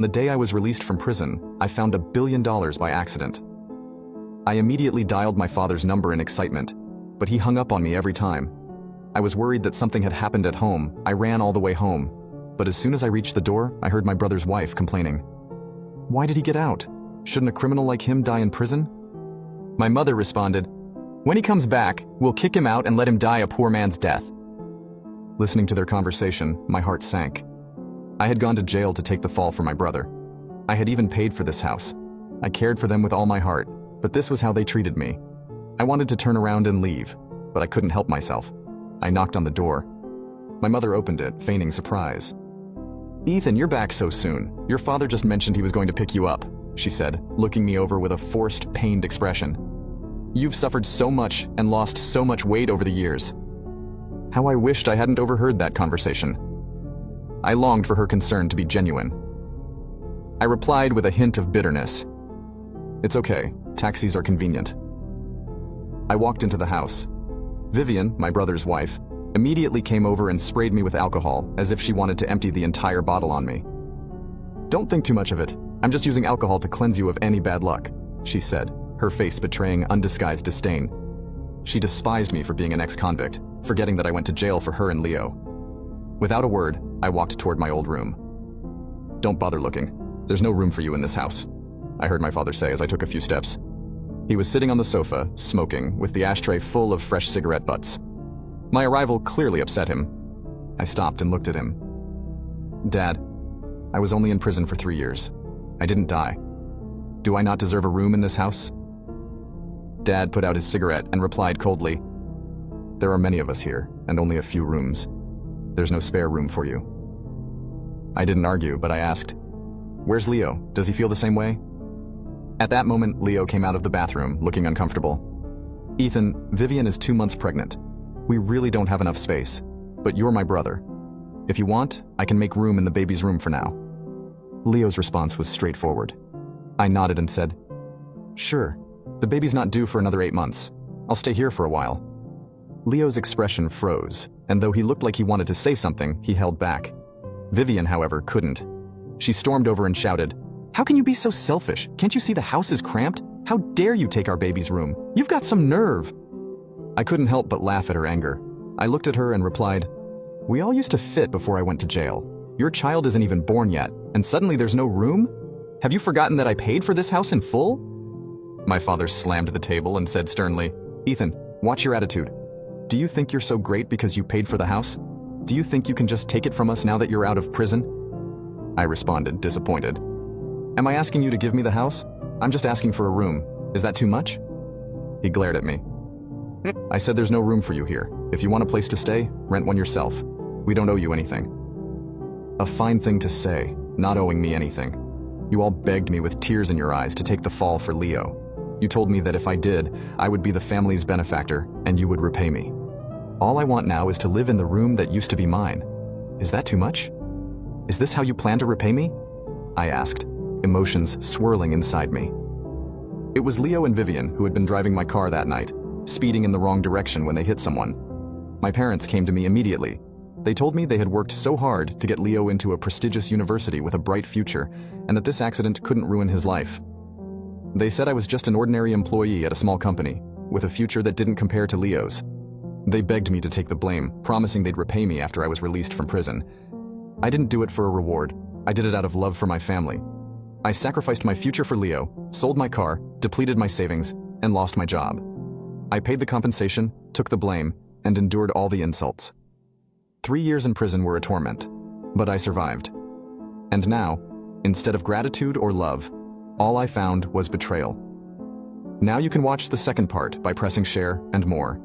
The day I was released from prison, I found $1 billion by accident. I immediately dialed my father's number in excitement, but he hung up on me every time. I was worried that something had happened at home. I ran all the way home, but as soon as I reached the door, I heard my brother's wife complaining. Why did he get out? Shouldn't a criminal like him die in prison? My mother responded, when he comes back, we'll kick him out and let him die a poor man's death. Listening to their conversation, my heart sank. I had gone to jail to take the fall for my brother. I had even paid for this house. I cared for them with all my heart, but this was how they treated me. I wanted to turn around and leave, but I couldn't help myself. I knocked on the door. My mother opened it, feigning surprise. Ethan, you're back so soon. Your father just mentioned he was going to pick you up, she said, looking me over with a forced, pained expression. You've suffered so much and lost so much weight over the years. How I wished I hadn't overheard that conversation. I longed for her concern to be genuine. I replied with a hint of bitterness. It's okay, taxis are convenient. I walked into the house. Vivian, my brother's wife, immediately came over and sprayed me with alcohol as if she wanted to empty the entire bottle on me. Don't think too much of it. I'm just using alcohol to cleanse you of any bad luck, she said, her face betraying undisguised disdain. She despised me for being an ex-convict, forgetting that I went to jail for her and Leo. Without a word, I walked toward my old room. Don't bother looking. There's no room for you in this house, I heard my father say as I took a few steps. He was sitting on the sofa, smoking, with the ashtray full of fresh cigarette butts. My arrival clearly upset him. I stopped and looked at him. Dad, I was only in prison for 3 years. I didn't die. Do I not deserve a room in this house? Dad put out his cigarette and replied coldly, there are many of us here, and only a few rooms. There's no spare room for you. I didn't argue, but I asked, where's Leo? Does he feel the same way? At that moment, Leo came out of the bathroom, looking uncomfortable. Ethan, Vivian is 2 months pregnant. We really don't have enough space, but you're my brother. If you want, I can make room in the baby's room for now. Leo's response was straightforward. I nodded and said, sure, the baby's not due for another 8 months. I'll stay here for a while. Leo's expression froze, and though he looked like he wanted to say something, he held back. Vivian, however, couldn't. She stormed over and shouted, how can you be so selfish? Can't you see the house is cramped? How dare you take our baby's room? You've got some nerve. I couldn't help but laugh at her anger. I looked at her and replied, we all used to fit before I went to jail. Your child isn't even born yet, and suddenly there's no room? Have you forgotten that I paid for this house in full? My father slammed the table and said sternly, Ethan, watch your attitude. Do you think you're so great because you paid for the house? Do you think you can just take it from us now that you're out of prison? I responded, disappointed. Am I asking you to give me the house? I'm just asking for a room. Is that too much? He glared at me. I said there's no room for you here. If you want a place to stay, rent one yourself. We don't owe you anything. A fine thing to say, not owing me anything. You all begged me with tears in your eyes to take the fall for Leo. You told me that if I did, I would be the family's benefactor and you would repay me. All I want now is to live in the room that used to be mine. Is that too much? Is this how you plan to repay me? I asked, emotions swirling inside me. It was Leo and Vivian who had been driving my car that night, speeding in the wrong direction when they hit someone. My parents came to me immediately. They told me they had worked so hard to get Leo into a prestigious university with a bright future, and that this accident couldn't ruin his life. They said I was just an ordinary employee at a small company, with a future that didn't compare to Leo's. They begged me to take the blame, promising they'd repay me after I was released from prison. I didn't do it for a reward. I did it out of love for my family. I sacrificed my future for Leo, sold my car, depleted my savings, and lost my job. I paid the compensation, took the blame, and endured all the insults. 3 years in prison were a torment, but I survived. And now, instead of gratitude or love, all I found was betrayal. Now you can watch the second part by pressing share and more.